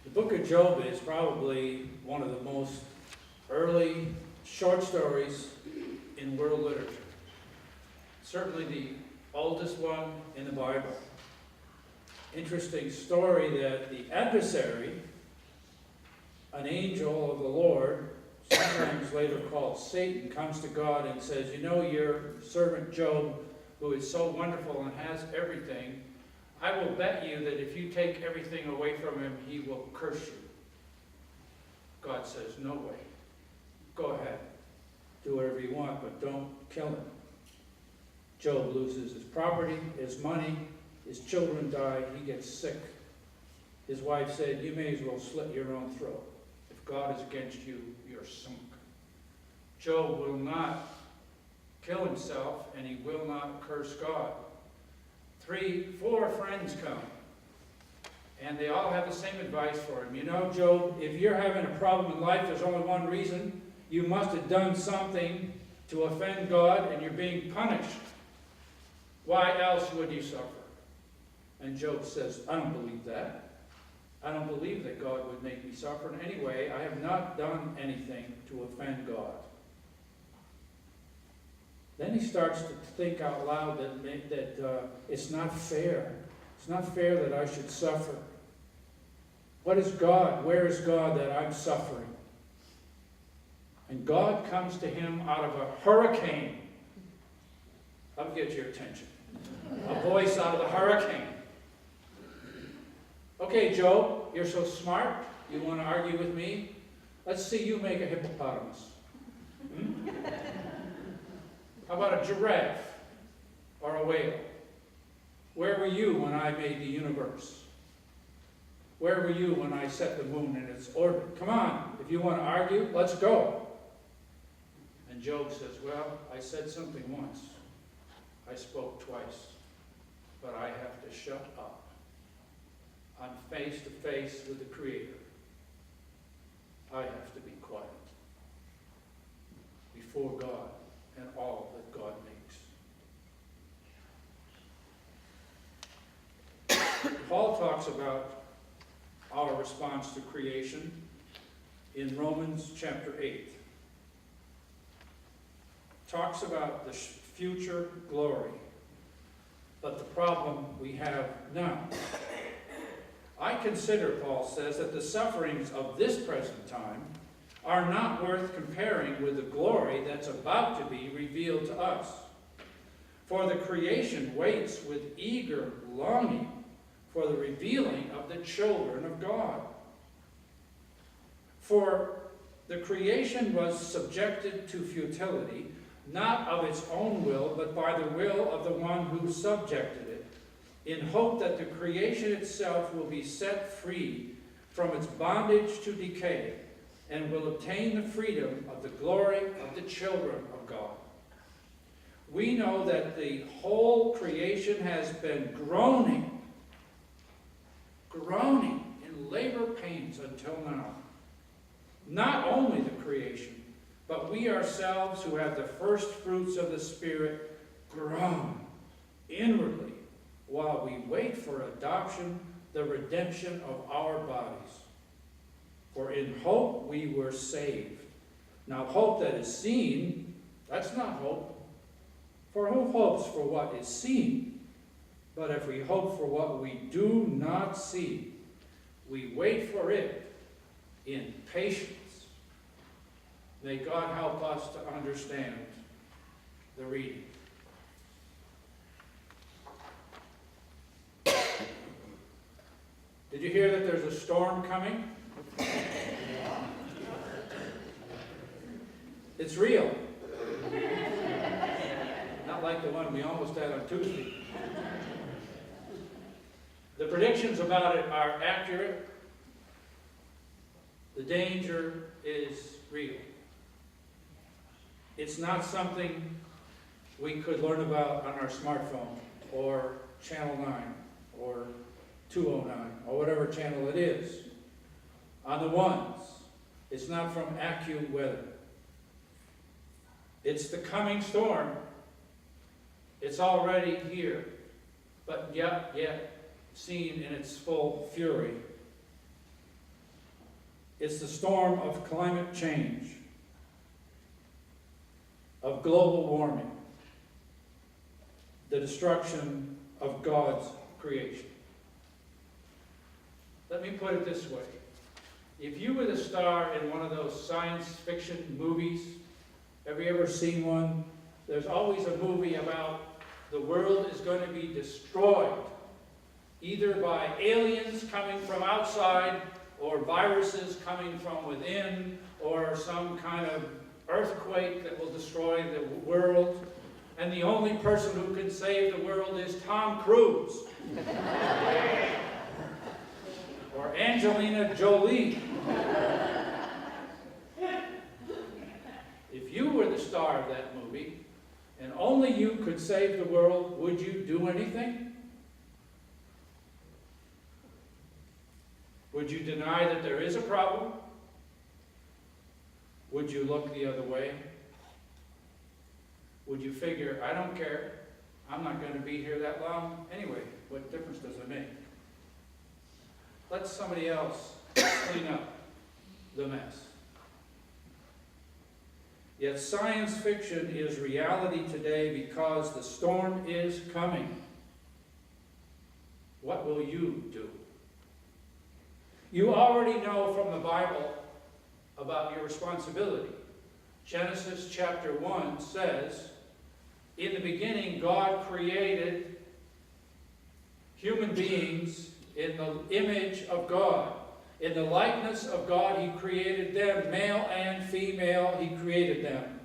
The book of Job is probably one of the most early short stories in world literature. Certainly the oldest one in the Bible. Interesting story that the adversary, an angel of the Lord, sometimes later called Satan, comes to God and says, you know, your servant Job, who is so wonderful and has everything, I will bet you that if you take everything away from him, he will curse you. God says, no way. Go ahead. Do whatever you want, but don't kill him. Job loses his property, his money, his children die, he gets sick. His wife said, you may as well slit your own throat. If God is against you, you're sunk. Job will not kill himself, and he will not curse God. 4 friends come, and they all have the same advice for him. You know, Job, if you're having a problem in life, there's only one reason. You must have done something to offend God, and you're being punished. Why else would you suffer? And Job says, I don't believe that. I don't believe that God would make me suffer in any way. I have not done anything to offend God. Then he starts to think out loud that it's not fair. It's not fair that I should suffer. What is God? Where is God that I'm suffering? And God comes to him out of a hurricane. That'll get your attention. A voice out of the hurricane. Okay, Job, you're so smart. You want to argue with me? Let's see you make a hippopotamus. How about a giraffe or a whale? Where were you when I made the universe? Where were you when I set the moon in its orbit? Come on, if you want to argue, let's go. And Job says, well, I said something once. I spoke twice. But I have to shut up. I'm face to face with the Creator. I have to be quiet before God and all that God makes. Paul talks about our response to creation in Romans chapter 8. Talks about the future glory, but the problem we have now. I consider, Paul says, that the sufferings of this present time are not worth comparing with the glory that's about to be revealed to us. For the creation waits with eager longing for the revealing of the children of God. For the creation was subjected to futility, not of its own will, but by the will of the one who subjected it, in hope that the creation itself will be set free from its bondage to decay, and will obtain the freedom of the glory of the children of God. We know that the whole creation has been groaning in labor pains until now. Not only the creation, but we ourselves who have the first fruits of the Spirit groan inwardly while we wait for adoption, the redemption of our bodies. For in hope we were saved. Now hope that is seen, that's not hope. For who hopes for what is seen? But if we hope for what we do not see, we wait for it in patience. May God help us to understand the reading. Did you hear that there's a storm coming? It's real. Not like the one we almost had on Tuesday. The predictions about it are accurate. The danger is real. It's not something we could learn about on our smartphone or Channel 9 or 209 or whatever channel it is. On the ones, it's not from AccuWeather. It's the coming storm. It's already here, but yet seen in its full fury. It's the storm of climate change, of global warming, the destruction of God's creation. Let me put it this way. If you were the star in one of those science fiction movies, have you ever seen one? There's always a movie about the world is going to be destroyed, either by aliens coming from outside, or viruses coming from within, or some kind of earthquake that will destroy the world. And the only person who can save the world is Tom Cruise. Or Angelina Jolie. If you were the star of that movie, and only you could save the world, would you do anything? Would you deny that there is a problem? Would you look the other way? Would you figure, I don't care, I'm not going to be here that long anyway, what difference does it make? Let somebody else clean up the mess. Yet science fiction is reality today because the storm is coming. What will you do? You already know from the Bible about your responsibility. Genesis chapter 1 says, in the beginning God created human beings in the image of God. In the likeness of God he created them, male and female he created them.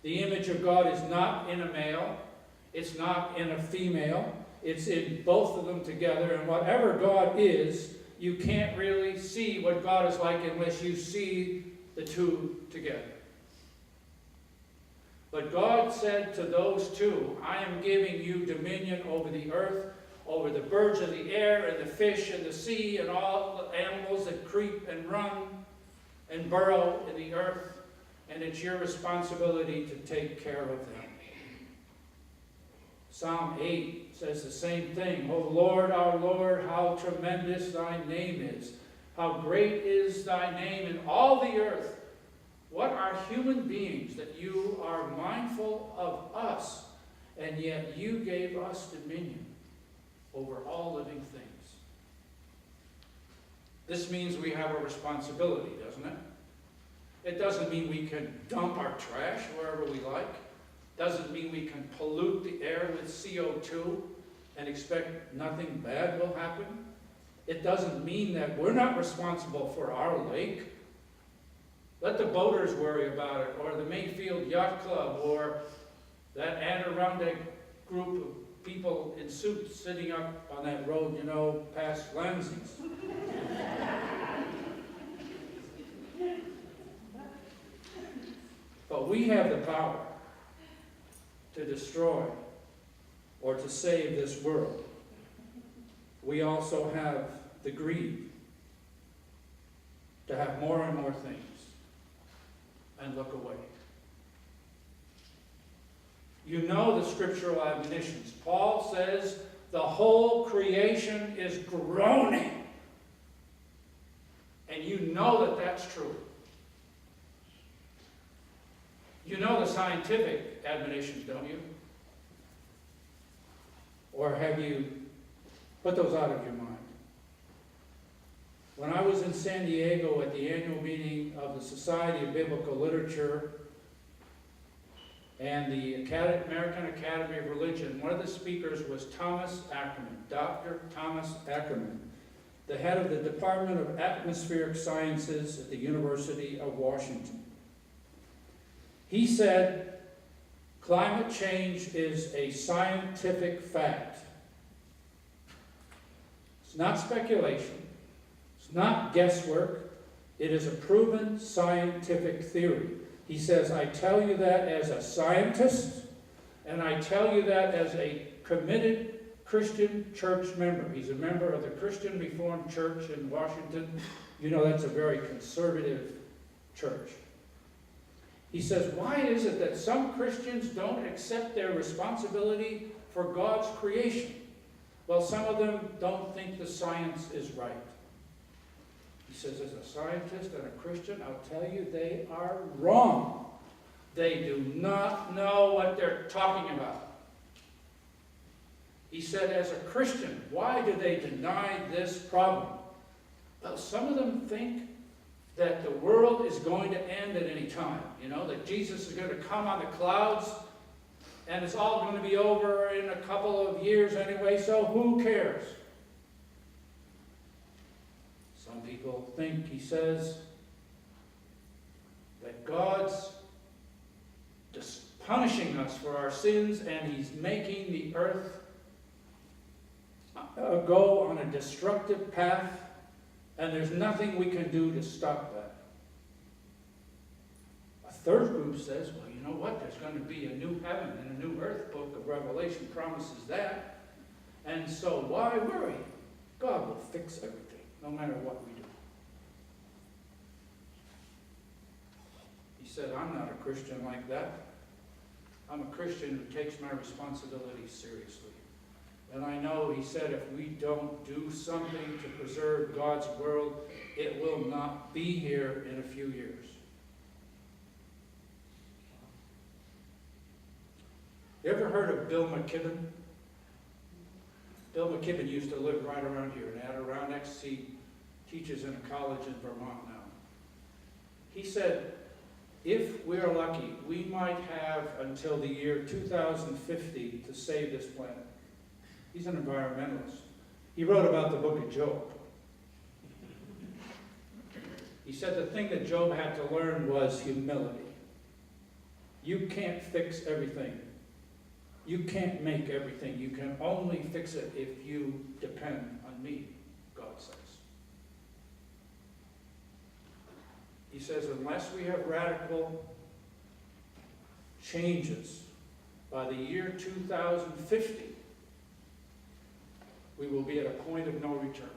The image of God is not in a male, it's not in a female, it's in both of them together, and whatever God is, you can't really see what God is like unless you see the two together. But God said to those two, I am giving you dominion over the earth, over the birds of the air, and the fish in the sea, and all the animals that creep and run and burrow in the earth, and it's your responsibility to take care of them. Psalm 8 says the same thing. O Lord, our Lord, how tremendous thy name is. How great is thy name in all the earth. What are human beings that you are mindful of us, and yet you gave us dominion over all living things. This means we have a responsibility, doesn't it? It doesn't mean we can dump our trash wherever we like. Doesn't mean we can pollute the air with CO2 and expect nothing bad will happen. It doesn't mean that we're not responsible for our lake. Let the boaters worry about it, or the Mayfield Yacht Club, or that Adirondack group of people in suits sitting up on that road, you know, past Lansing's. But we have the power to destroy or to save this world. We also have the greed to have more and more things and look away. You know the scriptural admonitions. Paul says the whole creation is groaning. And you know that that's true. You know the scientific admonitions, don't you? Or have you put those out of your mind? When I was in San Diego at the annual meeting of the Society of Biblical Literature and the American Academy of Religion, one of the speakers was Thomas Ackerman, Dr. Thomas Ackerman, the head of the Department of Atmospheric Sciences at the University of Washington. He said, climate change is a scientific fact. It's not speculation. It's not guesswork. It is a proven scientific theory. He says, I tell you that as a scientist, and I tell you that as a committed Christian church member. He's a member of the Christian Reformed Church in Washington. You know that's a very conservative church. He says, why is it that some Christians don't accept their responsibility for God's creation? Well, some of them don't think the science is right. He says, as a scientist and a Christian, I'll tell you, they are wrong. They do not know what they're talking about. He said, as a Christian, why do they deny this problem? Well, some of them think that the world is going to end at any time. You know, that Jesus is going to come on the clouds, and it's all going to be over in a couple of years anyway, so who cares? Some people think, he says, that God's just punishing us for our sins, and he's making the earth go on a destructive path, and there's nothing we can do to stop that. A third group says, well, you know what? There's going to be a new heaven and a new earth. Book of Revelation promises that. And so why worry? God will fix everything, no matter what we do. He said, I'm not a Christian like that. I'm a Christian who takes my responsibilities seriously. And I know, he said, if we don't do something to preserve God's world, it will not be here in a few years. You ever heard of Bill McKibben? Bill McKibben used to live right around here in Adirondack. He teaches in a college in Vermont now. He said, if we're lucky, we might have until the year 2050 to save this planet. He's an environmentalist. He wrote about the book of Job. He said the thing that Job had to learn was humility. You can't fix everything. You can't make everything. You can only fix it if you depend on me, God says. He says unless we have radical changes by the year 2050, we will be at a point of no return.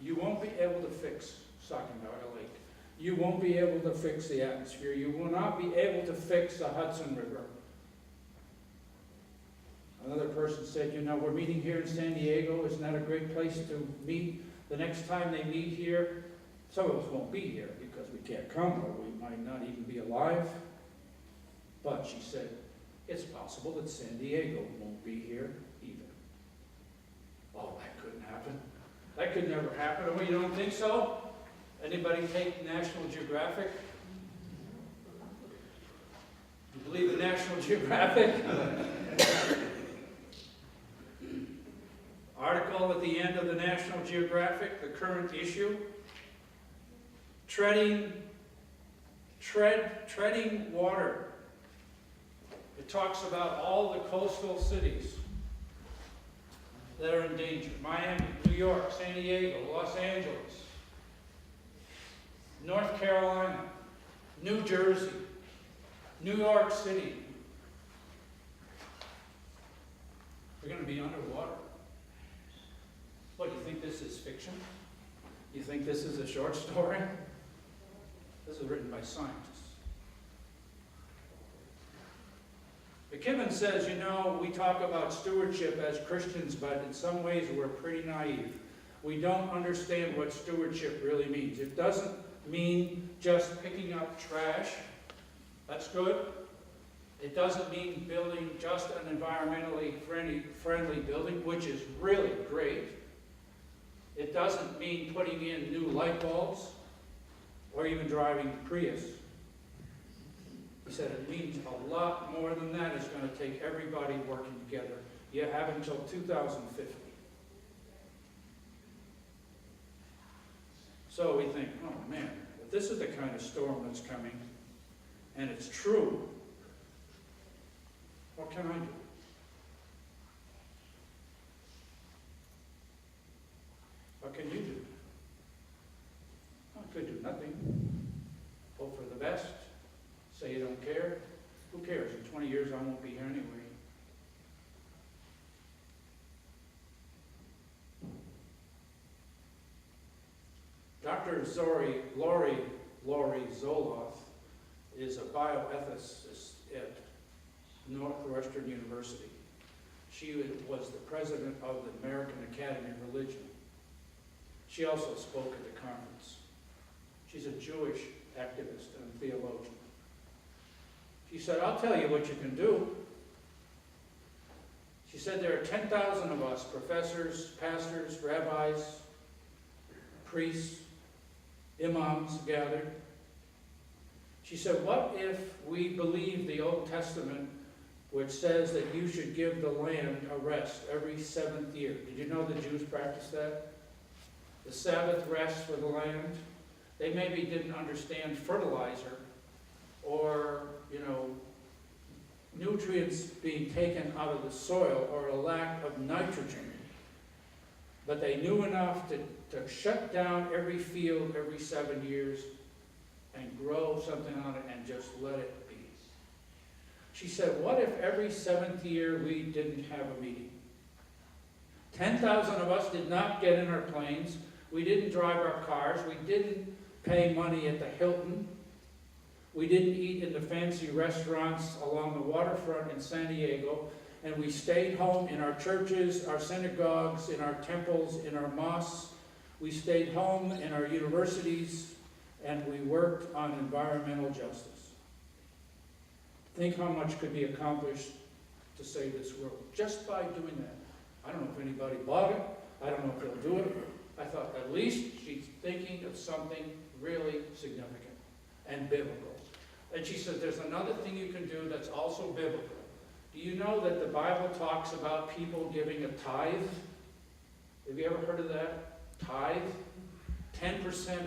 You won't be able to fix Sacandaga Lake. You won't be able to fix the atmosphere. You will not be able to fix the Hudson River. Another person said, you know, we're meeting here in San Diego. Isn't that a great place to meet? The next time they meet here, some of us won't be here because we can't come, or we might not even be alive. But she said, it's possible that San Diego won't be here either. Oh, that couldn't happen. That could never happen. Oh, you don't think so? Anybody take National Geographic? You believe in National Geographic? Article at the end of the National Geographic, the current issue. Treading water. It talks about all the coastal cities that are in danger. Miami, New York, San Diego, Los Angeles, North Carolina, New Jersey, New York City. We're going to be underwater. What, do you think this is fiction? You think this is a short story? This is written by scientists. McKibben says, you know, we talk about stewardship as Christians, but in some ways we're pretty naive. We don't understand what stewardship really means. It doesn't mean just picking up trash. That's good. It doesn't mean building just an environmentally friendly building, which is really great. It doesn't mean putting in new light bulbs or even driving Prius. He said it means a lot more than that. It's going to take everybody working together. You have until 2050. So we think, oh man, if this is the kind of storm that's coming, and it's true, what can I do? What can you do? I could do nothing. Hope for the best. Say you don't care. Who cares? In 20 years I won't be here anyway. Dr. Lori Zoloff is a bioethicist at Northwestern University. She was the president of the American Academy of Religion. She also spoke at the conference. She's a Jewish activist and theologian. She said, I'll tell you what you can do. She said, there are 10,000 of us, professors, pastors, rabbis, priests, imams gathered. She said, what if we believe the Old Testament, which says that you should give the land a rest every 7th year? Did you know the Jews practiced that? The Sabbath rest for the land. They maybe didn't understand fertilizer or, nutrients being taken out of the soil or a lack of nitrogen. But they knew enough to shut down every field every 7 years and grow something on it and just let it be. She said, what if every 7th year we didn't have a meeting? 10,000 of us did not get in our planes. We didn't drive our cars. We didn't pay money at the Hilton. We didn't eat in the fancy restaurants along the waterfront in San Diego. And we stayed home in our churches, our synagogues, in our temples, in our mosques. We stayed home in our universities, and we worked on environmental justice. Think how much could be accomplished to save this world just by doing that. I don't know if anybody bought it. I don't know if they'll do it. I thought at least she's thinking of something really significant and biblical. And she said, there's another thing you can do that's also biblical. Do you know that the Bible talks about people giving a tithe? Have you ever heard of that? Tithe? 10%